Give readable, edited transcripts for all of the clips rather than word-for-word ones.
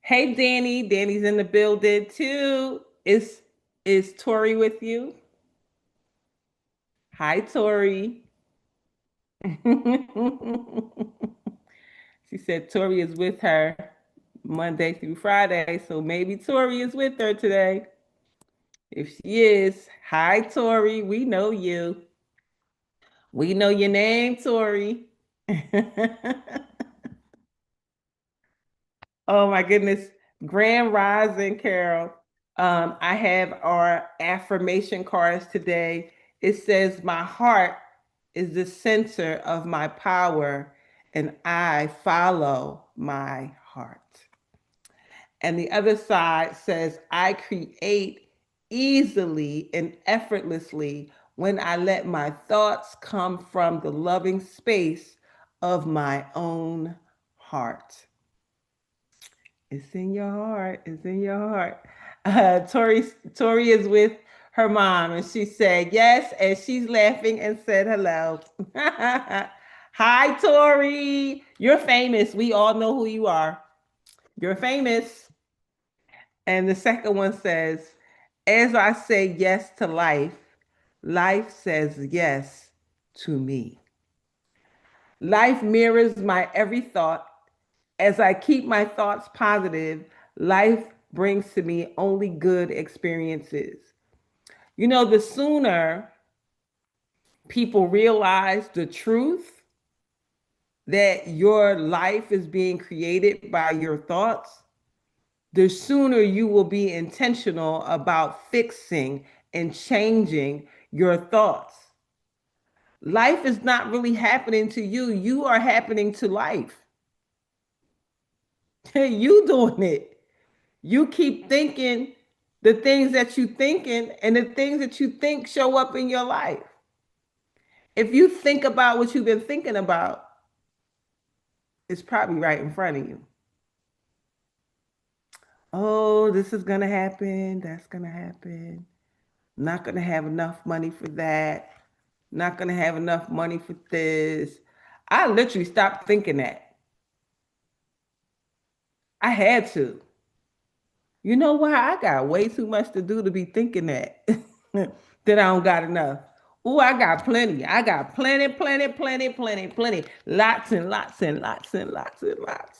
Hey, Danny. Danny's in the building too. Is Tori with you? Hi, Tori. She said Tori is with her Monday through Friday, so maybe Tori is with her today. If she is, hi, Tori. We know you. We know your name, Tori. Oh my goodness. Grand Rising, Carol. I have our affirmation cards today. It says, my heart is the center of my power, and I follow my heart. And the other side says, I create easily and effortlessly when I let my thoughts come from the loving space of my own heart. It's in your heart. It's in your heart. Tori is with her mom, and she said yes, and she's laughing and said hello. Hi, Tori. You're famous. We all know who you are. You're famous. And the second one says, as I say yes to life, life says yes to me. Life mirrors my every thought. As I keep my thoughts positive, life brings to me only good experiences. The sooner people realize the truth that your life is being created by your thoughts, the sooner you will be intentional about fixing and changing your thoughts. Life is not really happening to you, you are happening to life. You doing it. You keep thinking the things that you thinking, and the things that you think show up in your life. If you think about what you've been thinking about, it's probably right in front of you. Oh, this is gonna happen, that's gonna happen. Not gonna have enough money for that. Not gonna have enough money for this. I literally stopped thinking that. I had to. You know why? I got way too much to do to be thinking that that I don't got enough. Oh, I got plenty. I got plenty, plenty, plenty, plenty, plenty. Lots and lots and lots and lots and lots.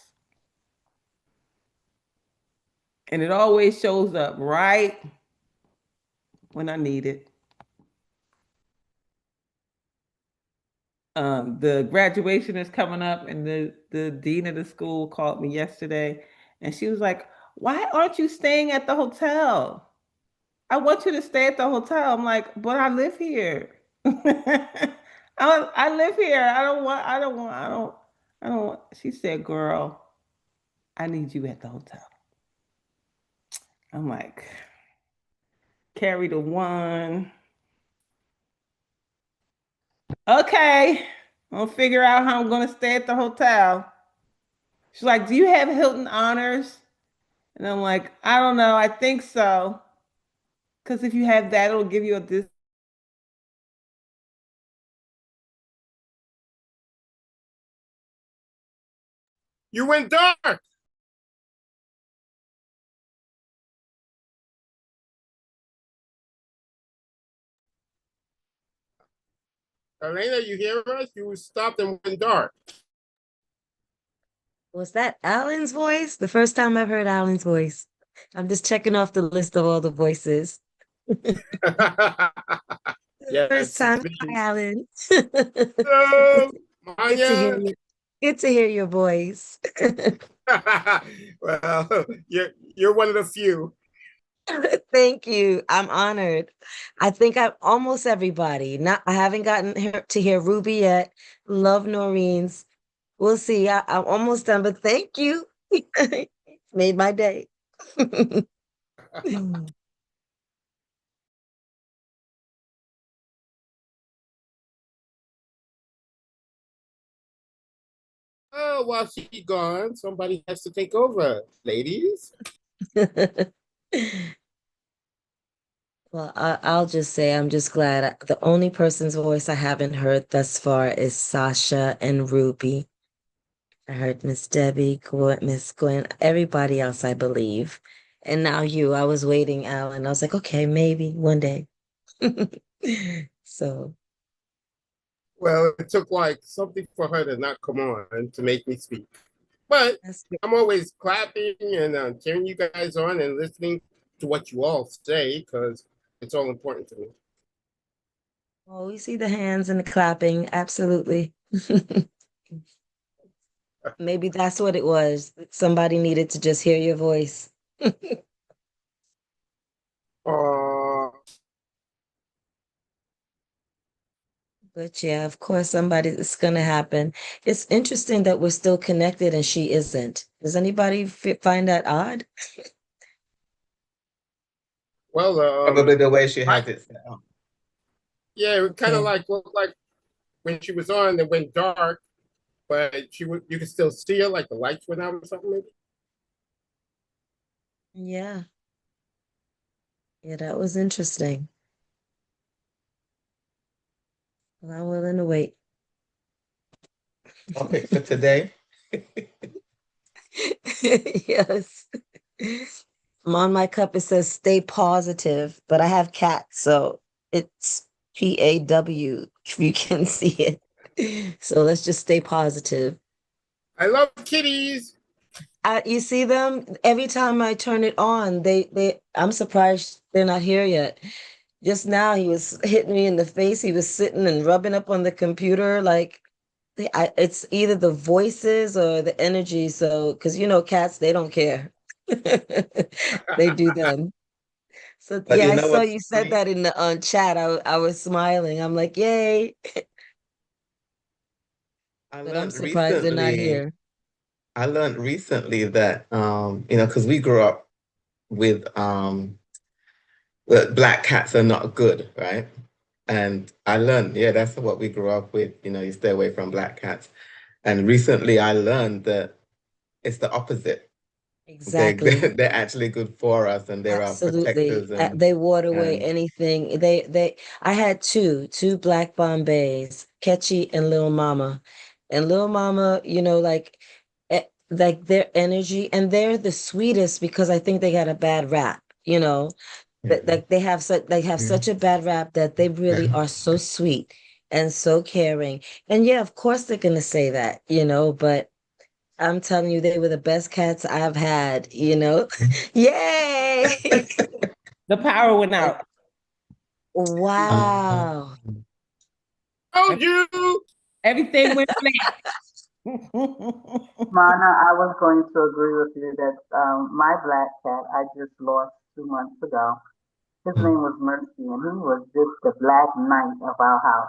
And it always shows up right when I need it. The graduation is coming up, and the dean of the school called me yesterday, and she was like, "Why aren't you staying at the hotel? I want you to stay at the hotel." I'm like, "But I live here. I live here. I don't want. I don't want. I don't. I don't want." She said, "Girl, I need you at the hotel." I'm like, carry the one. Okay, I'll figure out how I'm gonna stay at the hotel. She's like, "Do you have Hilton Honors?" And I'm like, "I don't know. I think so. Because if you have that, it'll give you a discount." You went dark. Elena, you hear us? You stopped and went dark. Was that Alan's voice? The first time I've heard Alan's voice. I'm just checking off the list of all the voices. First Yes, time. it's Hi, me. Alan. Hello, Good to hear Maya. you. Good to hear your voice. Well, you're one of the few. Thank you. I'm honored. I think I'm almost everybody. Not I haven't gotten to hear Ruby yet. Love Noreen's. We'll see. I'm almost done, but thank you. Made my day. Oh, while she's gone, somebody has to take over, ladies. Well, I'll just say I'm just glad. The only person's voice I haven't heard thus far is Sasha and Ruby. I heard Miss Debbie, Miss Gwen, everybody else, I believe. And now you. I was waiting, Alan. I was like, okay, maybe one day. So Well, it took like something for her to not come on to make me speak. But that's I'm always clapping and cheering you guys on and listening to what you all say because it's all important to me. oh, we see the hands and the clapping. Absolutely. Maybe that's what it was. Somebody needed to just hear your voice. Uh, But yeah, of course, somebody it's gonna happen. It's interesting that we're still connected and she isn't. Does anybody find that odd? well, Probably the way she I, has it set up. yeah, it kind of Yeah. like looked like when she was on, it went dark, but you could still see her, like the lights went out or something. Maybe. Yeah. Yeah, that was interesting. Well, I'm willing to wait. Topic for today. Yes. On my cup it says stay positive, but I have cats, so it's PAW if you can see it. So let's just stay positive. I love kitties. You see them every time I turn it on. I'm surprised they're not here yet. Just now he was hitting me in the face. He was sitting and rubbing up on the computer like it's either the voices or the energy. So, because cats, they don't care. They do them. So But yeah, you I know saw what's you said funny? that in the chat. I was smiling. I'm like, yay! I But I'm learned surprised they're not recently, here. I learned recently that because we grew up with that black cats are not good, right? And I learned, yeah, that's what we grew up with, you stay away from black cats. And recently I learned that it's the opposite. They Exactly. they're actually good for us and they're our Absolutely. protectors and They ward away and anything. I had two black Bombays, Ketchy and Little Mama. And Little Mama, like their energy, and they're the sweetest because I think they got a bad rap. yeah, Like they have such a bad rap that they really yeah. are so sweet and so caring. And yeah, of course they're gonna say that, but I'm telling you, they were the best cats I've had. Yay! The power went Like, out. Um, wow. Told you. Everything went black. Mana, I was going to agree with you that my black cat I just lost 2 months ago. His name was Mercy, and he was just the black knight of our house.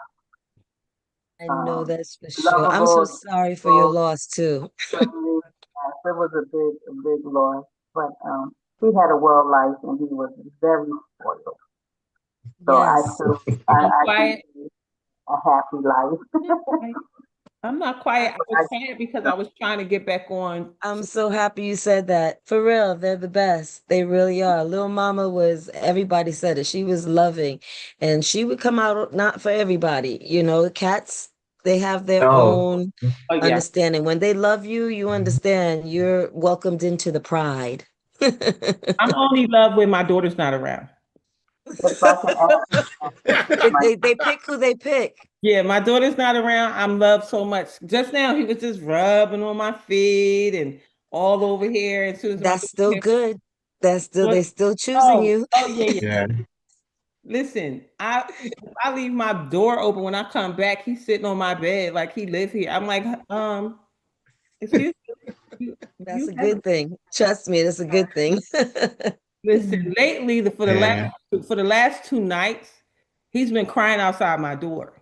I know Um, that's for sure. I'm so lovable, sorry for your gentle, loss too. friendly. Yes, it was a big loss, but he had a well life, and he was very spoiled. So Yes. I'm I can quiet. see a happy life. I'm not quiet. That's I what was quiet because I was trying to get back on. I'm so happy you said that. For real, they're the best. They really are. Little Mama everybody said it. She was loving, and she would come out not for everybody. Cats, they have their oh, own Oh yeah, understanding. When they love you, you understand you're welcomed into the pride. I'm only love when my daughter's not around. if I can add my They pick who they pick. Yeah, my daughter's not around. I'm loved so much. Just now, he was just rubbing on my feet and all over here. As soon as my That's daughter still came, good. They what? still choosing Oh, you. oh yeah, yeah. yeah. Listen, if I leave my door open when I come back, he's sitting on my bed like he live here. I'm like, excuse me, That's you a have good thing. Trust me, that's a good thing. listen. Lately, Yeah. for the last 2 nights, he's been crying outside my door.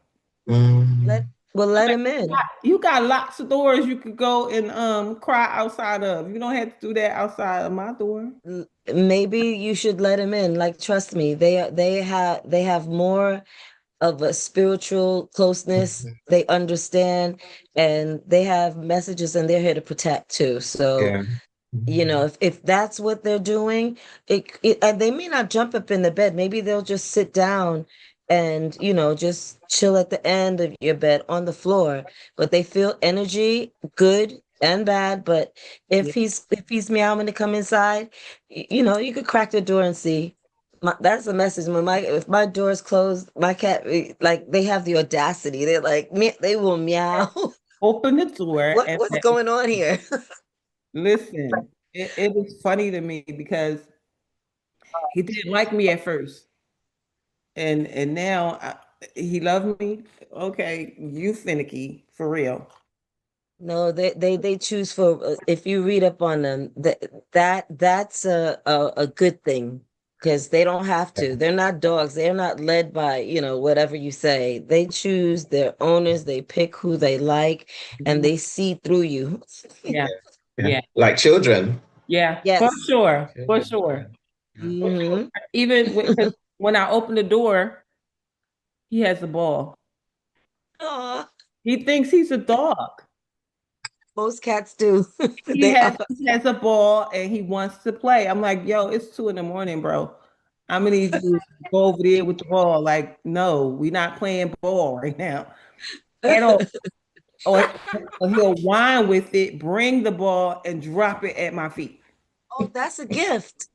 Let Mm. well I'm let like, him in. you got lots of doors you could go and cry outside of. You don't have to do that outside of my door. Maybe you should let him in. Like, trust me, they have more of a spiritual closeness. They understand, and they have messages, and they're here to protect too. So Yeah. if that's what they're doing, and they may not jump up in the bed. Maybe they'll just sit down and just chill at the end of your bed on the floor. But they feel energy good. and bad. But Yeah. if he's meowing to come inside, you know, you could crack the door and see. That's a message. When if my door is closed, my cat like they have the audacity. They're like they will meow. Open the door and What's going on here? listen. It was funny to me because he didn't like me at first, and now he loved me. Okay, you finicky for real. No, they choose for if you read up on them that's a good thing because they don't have to. They're not dogs. They're not led by, you know, whatever you say. They choose their owners. They pick who they like, and Mhm. they see through you. Yeah, Yeah. yeah, Like children. yeah, for Yes. sure, for Children. sure. Yeah. For sure. Hmm. Even 'cause when I open the door, he has a ball. Aw, He thinks he's a dog. most cats do. They are. He has a ball and he wants to play. I'm like, yo, it's 2 in the morning, bro. I'm gonna need you to go over there with the ball. Like, no, we're not playing ball right now at all. Or he'll whine with it, bring the ball, and drop it at my feet. Oh, that's a gift.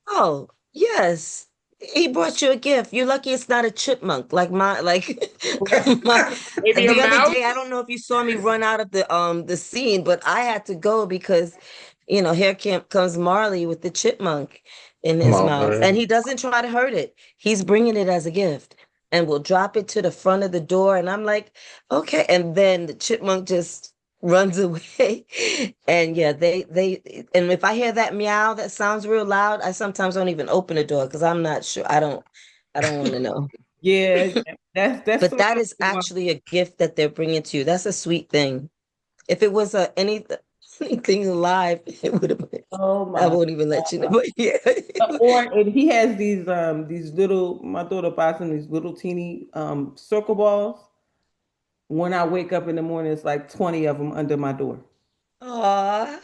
Oh, yes. He brought you a gift. You're lucky it's not a chipmunk like my Maybe a the other mouse? day, I don't know if you saw me run out of the scene, but I had to go because you know, here comes Marley with the chipmunk in Come his mouth. on. And he doesn't try to hurt it. He's bringing it as a gift and will drop it to the front of the door. And I'm like, okay. And then the chipmunk just runs away. And yeah, and if I hear that meow that sounds real loud, I sometimes don't even open the door because I'm not sure. I don't want to know. Yeah, that's But what that I'm is doing. actually a gift that they're bringing to you. That's a sweet thing. If it was anything alive, it would have been. Oh I my. won't even let you know. But yeah. Or and he has these little, my daughter buys him these little teeny circle balls. When I wake up in the morning, it's like 20 of them under my door. Aw.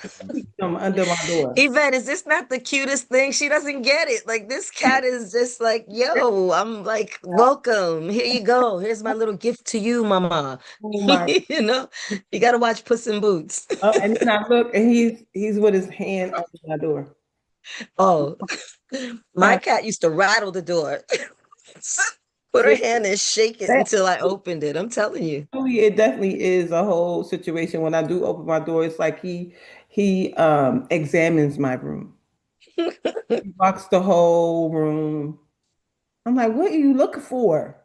Under my door. Yvette, is this not the cutest thing? She doesn't get it. Like this cat is just like, yo, I'm like, welcome. Here you go. Here's my little gift to you, mama. Oh my. You know, you gotta watch Puss in Boots. And then I look and he's with his hand under my door. Oh, my Like, cat used to rattle the door. Put her it, hand and shake it that, until I opened it. I'm telling you. it definitely is a whole situation. When I do open my door, it's like he examines my room. He walks the whole room. I'm like, what are you looking for?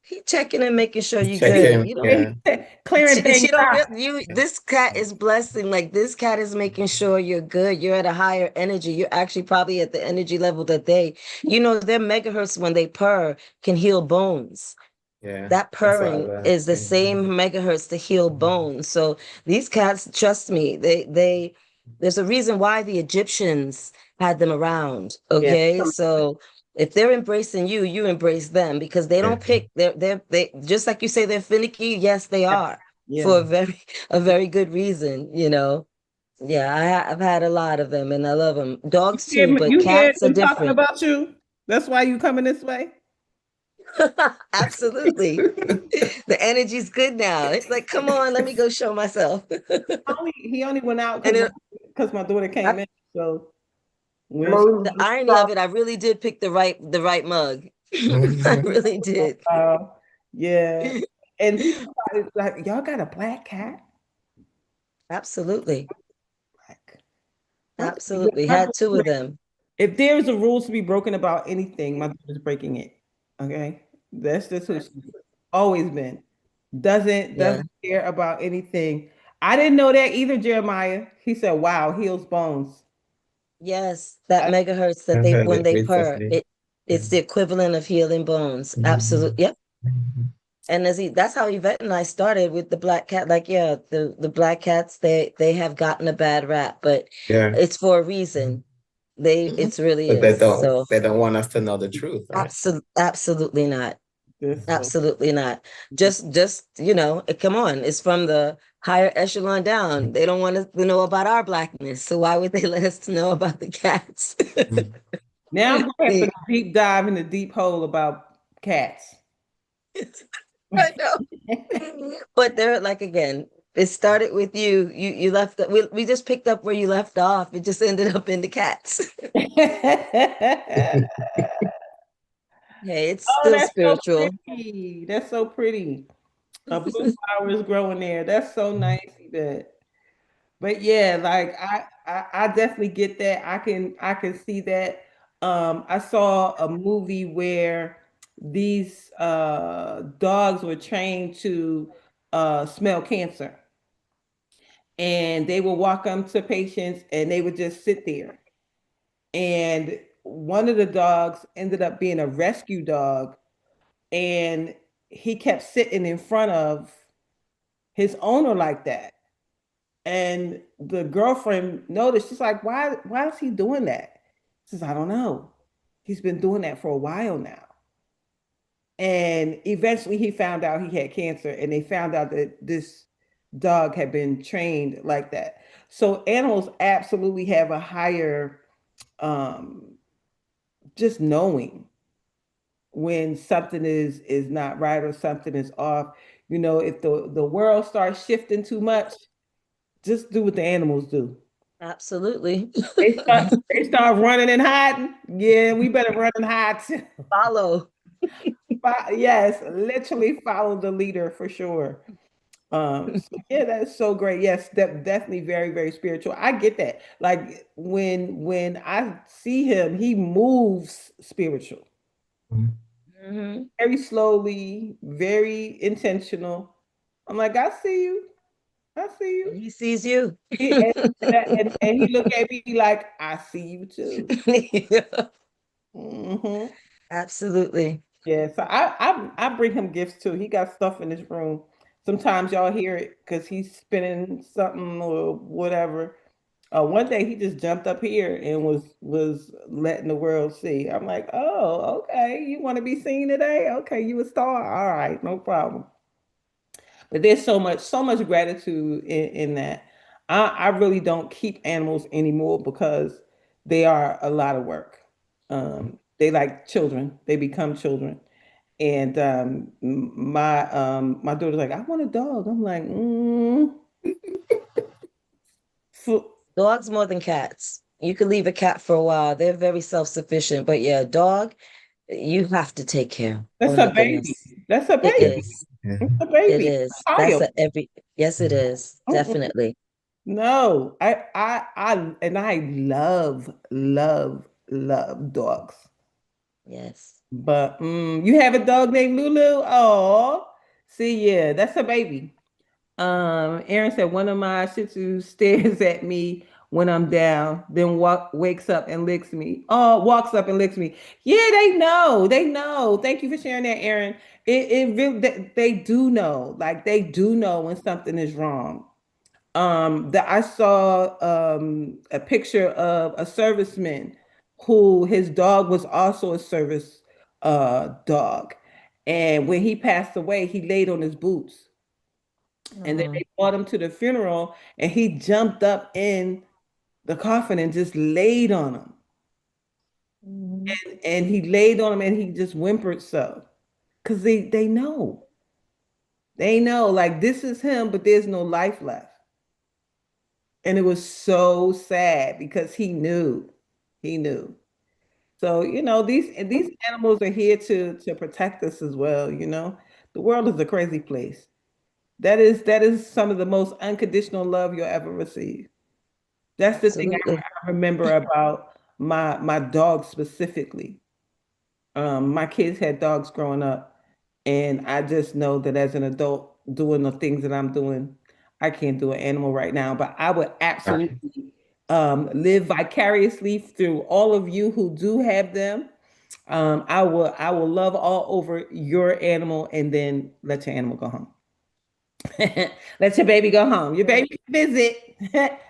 He checking and making sure you Check good. in. You know, Yeah. Clearing she things don't out. really you this cat is blessing. Like this cat is making sure you're good. You're at a higher energy. You're actually probably at the energy level that you know, their megahertz when they purr can heal bones. Yeah. That That's what I purring learned. is the same megahertz to heal bones. So these cats, trust me, there's a reason why the Egyptians had them around. Yeah. Okay, so if they're embracing you, you embrace them because they Yeah. don't pick. They just like you say they're finicky. Yes, they are for Yeah. a very good reason. You know. Yeah, I've had a lot of them and I love them. Dogs too, but You hear cats are them talking different. about you? That's why you coming this way? Absolutely. The energy's good now. It's like, come on, let me go show myself. He only went out And it, because my daughter came I, in. So when she, the irony of it, I really did pick the right mug. I really did. uh, yeah, and people probably like, y'all got a black cat? Absolutely. Like, what? Absolutely. Had two of them. If there's a rule to be broken about anything, my daughter's breaking it. Okay, that's just who she's always been. Yeah. Doesn't care about anything. I didn't know that either, Jeremiah. He said, "Wow, heals bones." Yes, that I, megahertz that I they heard when it they purr, recently. Yeah. it's the equivalent of healing bones. Absolutely. Yep. And that's how Yvette and I started with the black cat. Like, yeah, the black cats, they have gotten a bad rap, but Yeah. it's for a reason. It's really But is. So they don't want us to know the truth, right? absolutely not. this so Absolutely not. Just, you know, come on. It's from the higher echelon down. They don't want us to know about our blackness. So why would they let us know about the cats? Mm. now I'm going to have They- a deep dive in the deep hole about cats. I know. But they're like again, It started with you. You left. We just picked up where you left off. It just ended up in the cats. Hey, it's Oh, still that's so spiritual. pretty. That's so pretty. A blue flower is growing there. That's so nice, Yvette. But yeah, like I definitely get that. I can see that. I saw a movie where these dogs were trained to smell cancer, and they would walk up to patients and they would just sit there. And one of the dogs ended up being a rescue dog, and he kept sitting in front of his owner like that. And the girlfriend noticed, she's like, why is he doing that? She says, I don't know. He's been doing that for a while now. And eventually he found out he had cancer, and they found out that this dog had been trained like that. So animals absolutely have a higher um just knowing when something is not right or something is off. If the world starts shifting too much, just do what the animals do. Absolutely. They start running and hiding. Yeah, we better run and hide too. Follow. Yes, literally follow the leader for sure. So yeah, that's so great. Yes, definitely very, very spiritual. I get that. Like when I see him, he moves spiritual. Hmm. Very slowly, very intentional. I'm like, I see you. I see you. He sees you. And he look at me like, I see you too. Hmm. Absolutely. Yeah, so I bring him gifts too. He got stuff in his room. Sometimes y'all hear it because he's spinning something or whatever. One day he just jumped up here and was letting the world see. I'm like, oh, okay. You want to be seen today? Okay, you a star. All right, no problem. But there's so much gratitude in that. I really don't keep animals anymore because they are a lot of work. They like children. They become children. And my daughter's like, I want a dog. I'm like, Dogs more than cats. You could leave a cat for a while. They're very self-sufficient. But yeah, dog, you have to take care. Oh that's my a baby. goodness. That's a It baby. is. Yeah. It's a It baby. is. A That's child. a every yes, it is. Mm-mm. Definitely. No, I love, love, love dogs. Yes. But you have a dog named Lulu? Oh, see, yeah, that's a baby. Aaron said one of my Shih Tzus stares at me when I'm down, then wakes up and licks me. Oh, walks up and licks me. Yeah, they know. They know. Thank you for sharing that, Aaron. It really they do know. Like they do know when something is wrong. That I saw a picture of a serviceman who his dog was also a service dog. And when he passed away, he laid on his boots. And then Oh. they brought him to the funeral, and he jumped up in the coffin and just laid on him. Mhm. And he laid on him and he just whimpered so. Because they know. They know, like, this is him, but there's no life left. And it was so sad because he knew. He knew. So, these animals are here to protect us as well. The world is a crazy place. That is some of the most unconditional love you'll ever receive. That's the thing Absolutely. I remember about my dog specifically. My kids had dogs growing up, and I just know that as an adult doing the things that I'm doing, I can't do an animal right now, but I would Right. absolutely live vicariously through all of you who do have them. I will love all over your animal and then let your animal go home. Let your baby go home. Your baby can visit.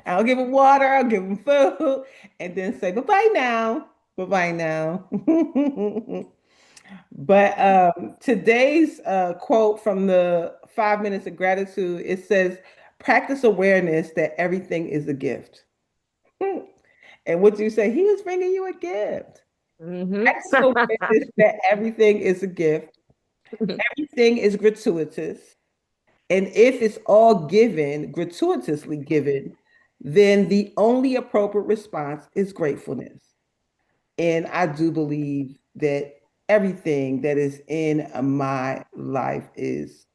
I'll give him water. I'll give him food, and then say bye bye now. Bye bye now. But today's quote from the 5 minutes of gratitude, it says, "Practice awareness that everything is a gift." And what you say? He was bringing you a gift. Hmm. Practice awareness that everything is a gift. Everything is gratuitous. And if it's all given, gratuitously given, then the only appropriate response is gratefulness. And I do believe that everything that is in my life is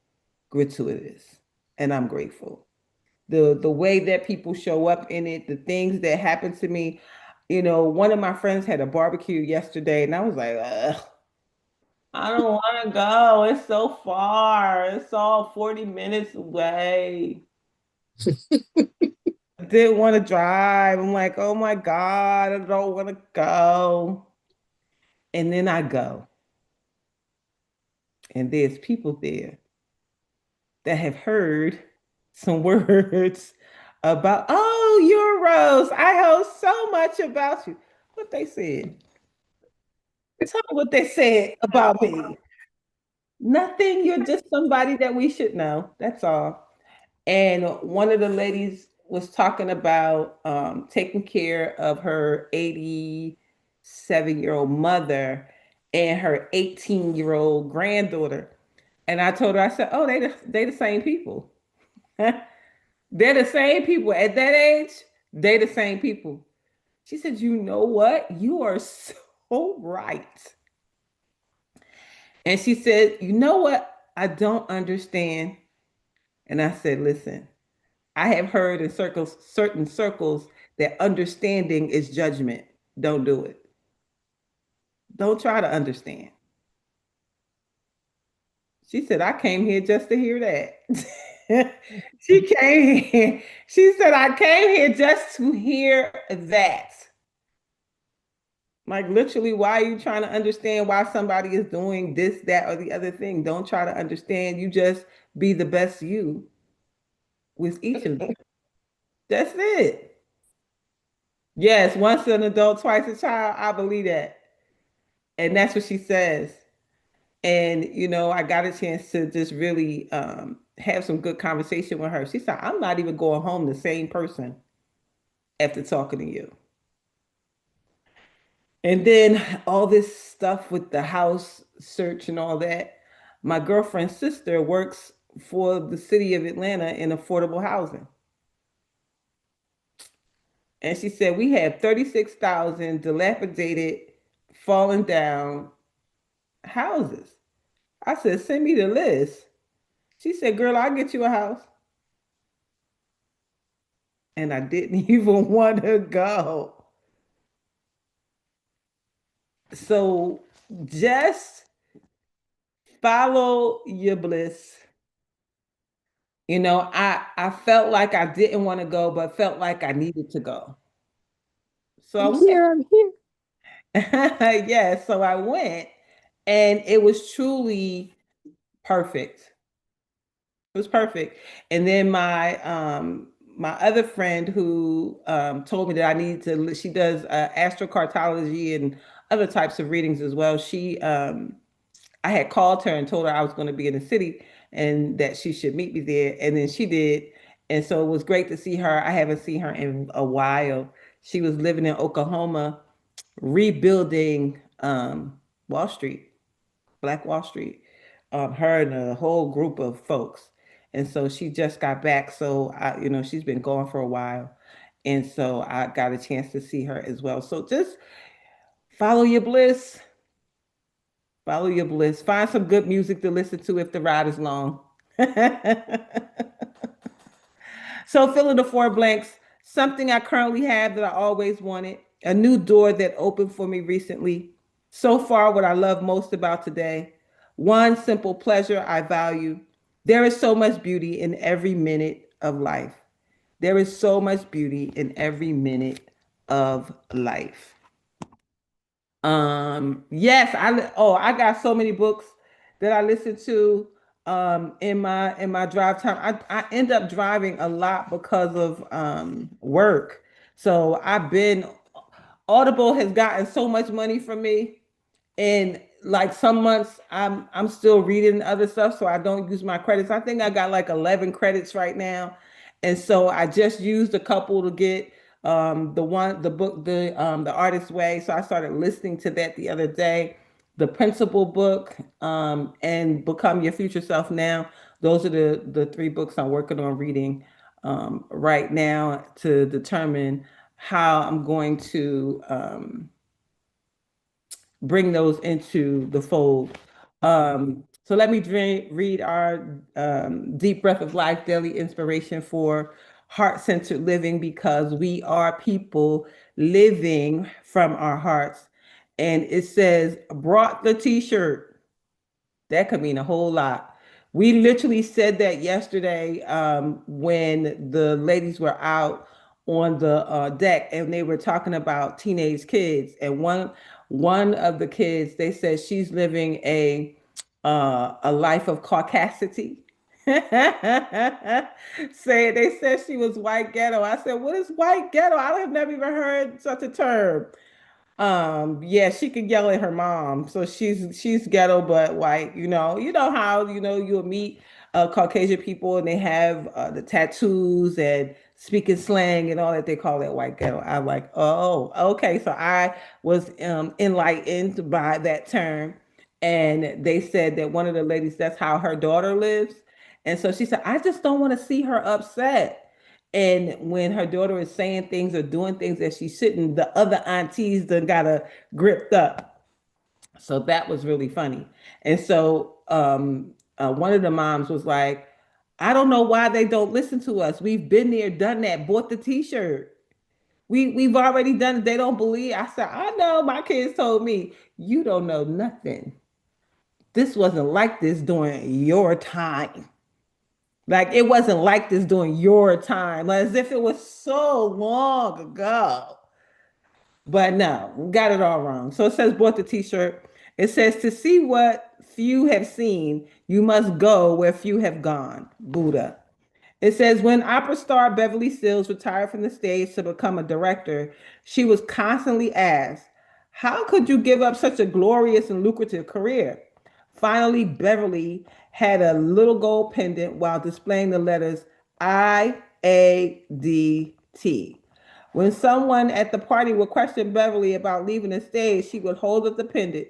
gratuitous, and I'm grateful. The way that people show up in it, the things that happen to me. One of my friends had a barbecue yesterday, and I was like, ugh, I don't want to go. It's so far. It's all 40 minutes away. I didn't want to drive. I'm like, oh my God, I don't want to go. And then I go, and there's people there that have heard some words about, oh, you're Rose. I heard so much about you. What they said. Tell me what they said about me. Nothing. You're just somebody that we should know. That's all. And one of the ladies was talking about taking care of her 87-year-old mother and her 18-year-old granddaughter. And I told her, I said, oh, they the same people. They're the same people. At that age, they the same people. She said, you know what? You are so right. And she said, you know what? I don't understand. And I said, listen, I have heard in certain circles, that understanding is judgment. Don't do it. Don't try to understand. She said, I came here just to hear that. She came here. She said, I came here just to hear that. Like, literally, why are you trying to understand why somebody is doing this, that, or the other thing? Don't try to understand. You just be the best you with each of them. That's it. Yes, once an adult, twice a child. I believe that. And that's what she says. And, I got a chance to just really have some good conversation with her. She said, I'm not even going home the same person after talking to you. And then all this stuff with the house search and all that. My girlfriend's sister works for the city of Atlanta in affordable housing. And she said, we have 36,000 dilapidated, fallen down houses. I said, send me the list. She said, girl, I'll get you a house. And I didn't even want to go. So just follow your bliss. I felt like I didn't want to go, but felt like I needed to go. So I I'm went. here. I'm here. Yeah, so I went, and it was truly perfect. It was perfect. And then my other friend who told me that I need to, she does astrocartology and other types of readings as well. I had called her and told her I was going to be in the city and that she should meet me there. And then she did. And so it was great to see her. I haven't seen her in a while. She was living in Oklahoma, rebuilding Wall Street, Black Wall Street, her and a whole group of folks. And so she just got back. So she's been gone for a while. And so I got a chance to see her as well. So just follow your bliss. Follow your bliss. Find some good music to listen to if the ride is long. So fill in the four blanks. Something I currently have that I always wanted. A new door that opened for me recently. So far, what I love most about today. One simple pleasure I value. There is so much beauty in every minute of life. There is so much beauty in every minute of life. Yes, I got so many books that I listen to in my drive time. I end up driving a lot because of work. So Audible has gotten so much money from me, and like some months I'm still reading other stuff, so I don't use my credits. I think I got like 11 credits right now. And so I just used a couple to get the book, the Artist's Way. So I started listening to that the other day. The Principal book, and Become Your Future Self Now. Those are the three books I'm working on reading right now to determine how I'm going to bring those into the fold. So let me read our Deep Breath of Life daily inspiration for heart-centered living, because we are people living from our hearts. And it says, brought the t-shirt. That could mean a whole lot. We literally said that yesterday when the ladies were out on the deck and they were talking about teenage kids. And one of the kids, they said she's living a life of caucasity. They said she was white ghetto. I said, what is white ghetto? I have never even heard such a term. Yeah, she could yell at her mom. So she's ghetto but white. You know how you'll meet Caucasian people and they have the tattoos and speaking slang and all that. They call that white ghetto. I'm like, oh, okay. So I was enlightened by that term, and they said that one of the ladies, that's how her daughter lives, and so she said, I just don't want to see her upset. And when her daughter is saying things or doing things that she shouldn't, the other aunties done got her gripped up. So that was really funny. And so one of the moms was like, I don't know why they don't listen to us. We've been there, done that, bought the t-shirt. We've already done it. They don't believe. I said, I know. My kids told me, you don't know nothing. This wasn't like this during your time. Like it wasn't like this during your time, like, as if it was so long ago. But no, we got it all wrong. So it says, bought the t-shirt. It says, to see what few have seen, you must go where few have gone. Buddha. It says, when opera star Beverly Sills retired from the stage to become a director, she was constantly asked, how could you give up such a glorious and lucrative career? Finally, Beverly had a little gold pendant while displaying the letters IADT. When someone at the party would question Beverly about leaving the stage, she would hold up the pendant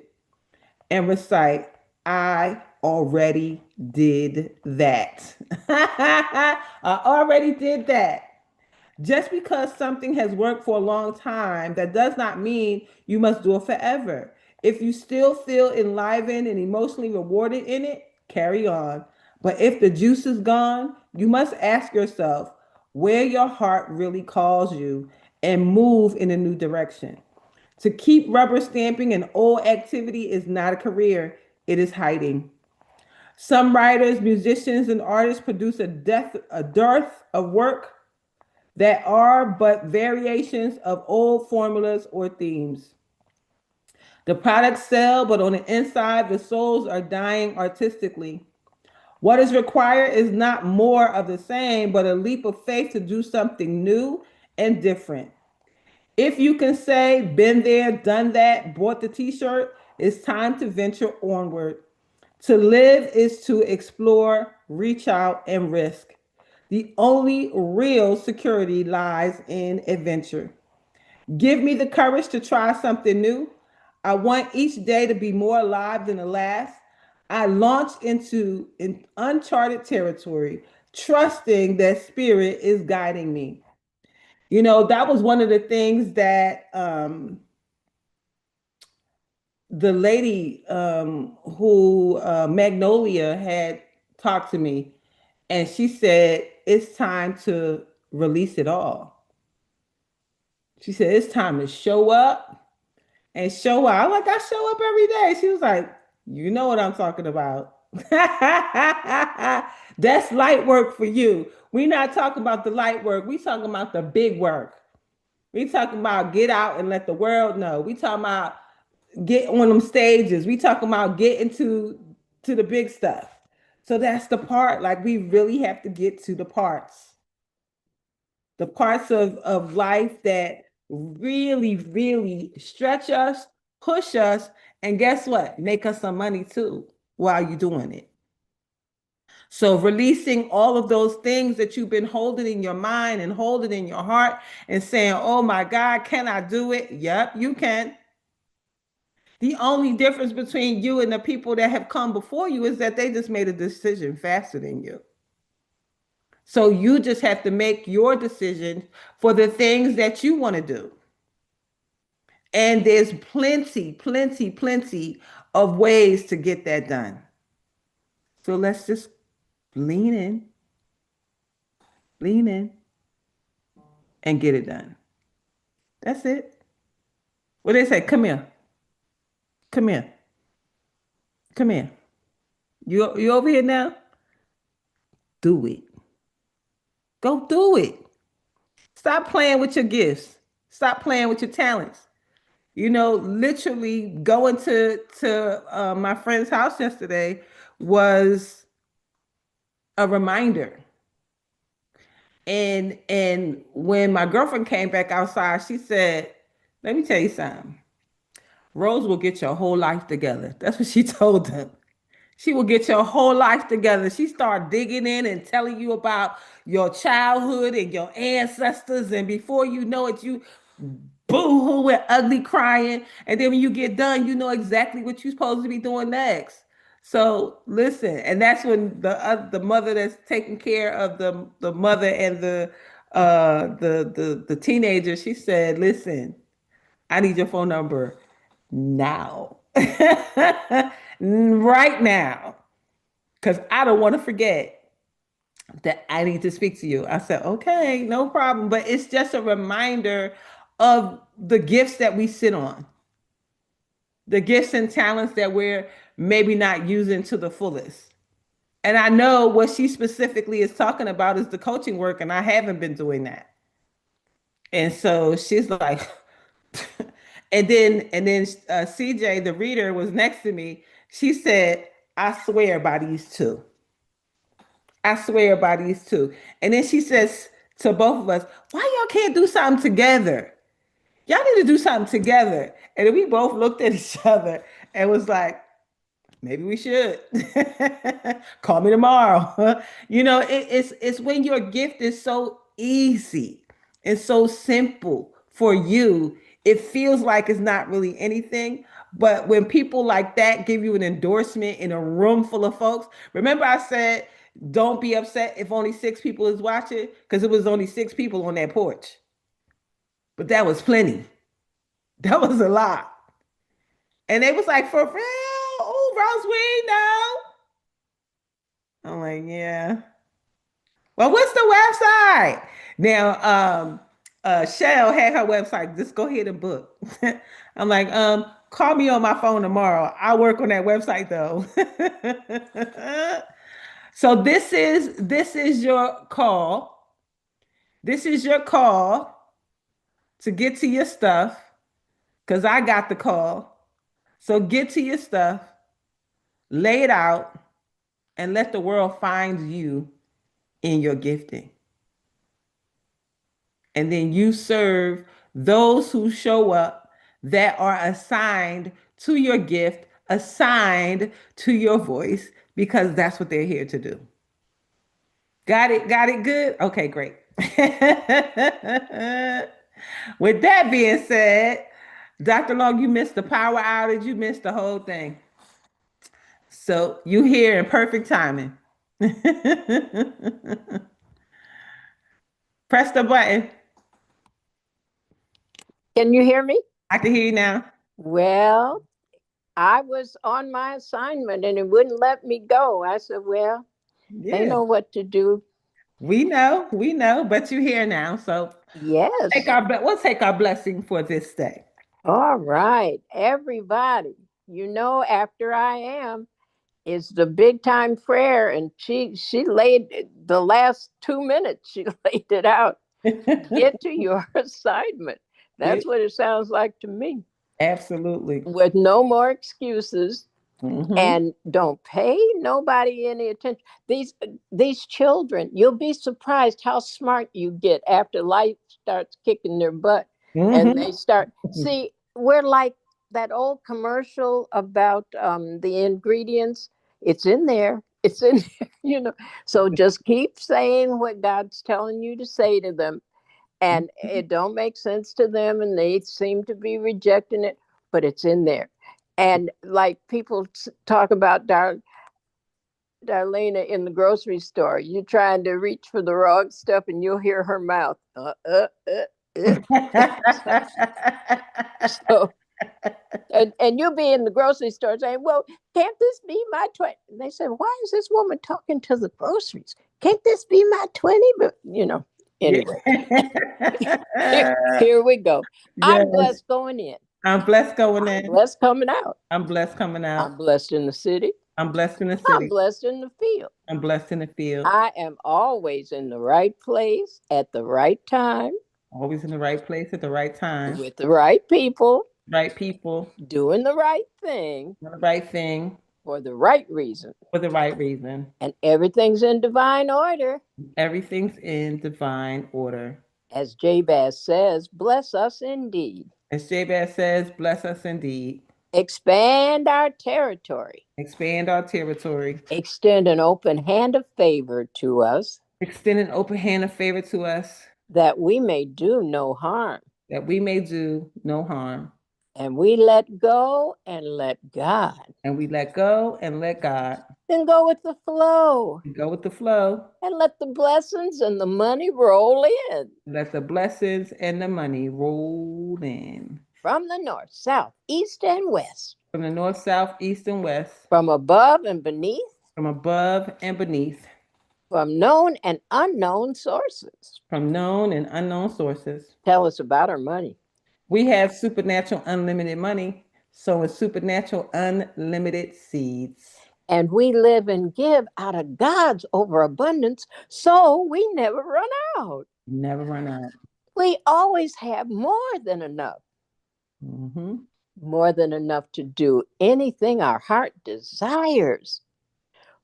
and recite, I already did that. I already did that. Just because something has worked for a long time, that does not mean you must do it forever. If you still feel enlivened and emotionally rewarded in it, carry on. But if the juice is gone, you must ask yourself where your heart really calls you and move in a new direction. To keep rubber stamping an old activity is not a career, it is hiding. Some writers, musicians, and artists produce a dearth of work that are but variations of old formulas or themes. The products sell, but on the inside, the souls are dying artistically. What is required is not more of the same, but a leap of faith to do something new and different. If you can say, been there, done that, bought the t-shirt, it's time to venture onward. To live is to explore, reach out, and risk. The only real security lies in adventure. Give me the courage to try something new. I want each day to be more alive than the last. I launch into an uncharted territory, trusting that spirit is guiding me. That was one of the things that the lady who Magnolia had talked to me, and she said, it's time to release it all. She said, it's time to show up and show out. I'm like, I show up every day. She was like, you know what I'm talking about. That's light work for you. We're not talking about the light work. We talking about the big work. We talking about get out and let the world know. We talking about get on them stages. We talking about getting to the big stuff. So that's the part. Like we really have to get to the parts of life that really, really stretch us, push us, and guess what? Make us some money too while you're doing it. So releasing all of those things that you've been holding in your mind and holding in your heart and saying, oh my God, can I do it? Yep, you can. The only difference between you and the people that have come before you is that they just made a decision faster than you. So you just have to make your decision for the things that you want to do. And there's plenty, plenty, plenty of ways to get that done. So let's just lean in, and get it done. That's it. What they say, come here, come here, come here. You over here now? Do it. Go do it. Stop playing with your gifts. Stop playing with your talents. You know, literally going to my friend's house yesterday was a reminder. And when my girlfriend came back outside, she said, "Let me tell you something. Rose will get your whole life together." That's what she told them. She will get your whole life together. She start digging in and telling you about your childhood and your ancestors. And before you know it, you boo-hoo and ugly crying. And then when you get done, you know exactly what you're supposed to be doing next. So listen, and that's when the mother that's taking care of the mother and the teenager, she said, "Listen, I need your phone number now." Right now, because I don't want to forget that I need to speak to you. I said, "Okay, no problem." But it's just a reminder of the gifts that we sit on, the gifts and talents that we're maybe not using to the fullest. And I know what she specifically is talking about is the coaching work, and I haven't been doing that. And so she's like, and then CJ, the reader, was next to me. She said, "I swear by these two. I swear by these two." And then she says to both of us, "Why y'all can't do something together? Y'all need to do something together." And then we both looked at each other and was like, "Maybe we should." Call me tomorrow. You know, it's when your gift is so easy and so simple for you, it feels like it's not really anything. But when people like that give you an endorsement in a room full of folks, remember I said, don't be upset if only 6 people is watching, because it was only 6 people on that porch. But that was plenty. That was a lot. And they was like, "For real? Oh, Rose, we know." I'm like, "Yeah." Well, what's the website? Now, Shell had her website. Just go ahead and book. I'm like, call me on my phone tomorrow. I'll work on that website though. So this is your call. This is your call to get to your stuff, because I got the call. So get to your stuff, lay it out, and let the world find you in your gifting. And then you serve those who show up that are assigned to your gift, assigned to your voice, because that's what they're here to do. Got it? Got it good? Okay, great. With that being said, Dr. Long, you missed the power outage, you missed the whole thing. So you here in perfect timing. Press the button. Can you hear me? I can hear you now. Well, I was on my assignment and it wouldn't let me go. I said, well, they Yeah, know what to do. we know, but you're here now. So Yes. we'll take our blessing for this day. All right. Everybody, after I am is the big time prayer. And she laid the last 2 minutes, she laid it out. Get to your assignment. That's what it sounds like to me. Absolutely. With no more excuses. Mhm. And don't pay nobody any attention. These children, you'll be surprised how smart you get after life starts kicking their butt. And they start, see, we're like that old commercial about the ingredients. It's in there. It's in there. So just keep saying what God's telling you to say to them. And it don't make sense to them, and they seem to be rejecting it, but it's in there. And like people talk about Darlena in the grocery store. You're trying to reach for the wrong stuff and you'll hear her mouth. So, and you'll be in the grocery store saying, well, can't this be my 20? And they said, why is this woman talking to the groceries? Can't this be my 20? But, anyway, here we go. Yes. I'm blessed going in. I'm blessed going in. I'm blessed coming out. I'm blessed coming out. I'm blessed in the city. I'm blessed in the city. I'm blessed in the field. I'm blessed in the field. I am always in the right place at the right time. Always in the right place at the right time. With the right people. Right people. Doing the right thing. The right thing. For the right reason. For the right reason. And everything's in divine order. Everything's in divine order. As Jabez says, bless us indeed. As Jabez says, bless us indeed. Expand our territory. Expand our territory. Extend an open hand of favor to us. Extend an open hand of favor to us. That we may do no harm. That we may do no harm. And we let go and let God. And we let go and let God. Then go with the flow. Go with the flow. And let the blessings and the money roll in. Let the blessings and the money roll in. From the north, south, east, and west. From the north, south, east, and west. From above and beneath. From above and beneath. From known and unknown sources. From known and unknown sources. Tell us about our money. We have supernatural unlimited money, sowing supernatural unlimited seeds. And we live and give out of God's overabundance, so we never run out. Never run out. We always have more than enough. Mm-hmm. More than enough to do anything our heart desires.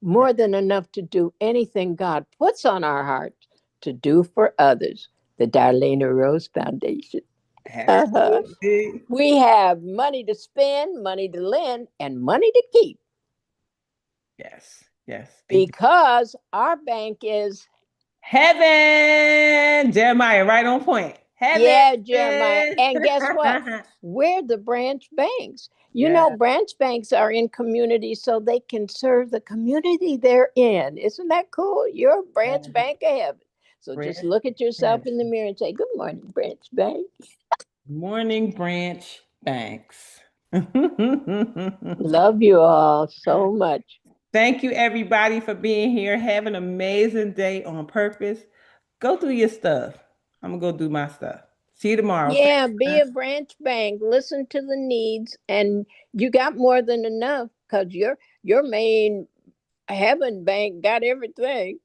More than enough to do anything God puts on our heart to do for others. The Darlaina Rose Foundation. We have money to spend, money to lend, and money to keep. Yes, yes. Because our bank is heaven. Jeremiah, right on point. Heaven. Yeah, Jeremiah. And guess what? We're the branch banks. You know, branch banks are in communities so they can serve the community they're in. Isn't that cool? You're a branch bank of heaven. So just look at yourself in the mirror and say, good morning, branch bank. Morning, branch banks. Love you all so much. Thank you, everybody, for being here. Have an amazing day on purpose. Go do your stuff. I'm going to go do my stuff. See you tomorrow. Yeah, be a branch bank. Listen to the needs. And you got more than enough because your main heaven bank got everything.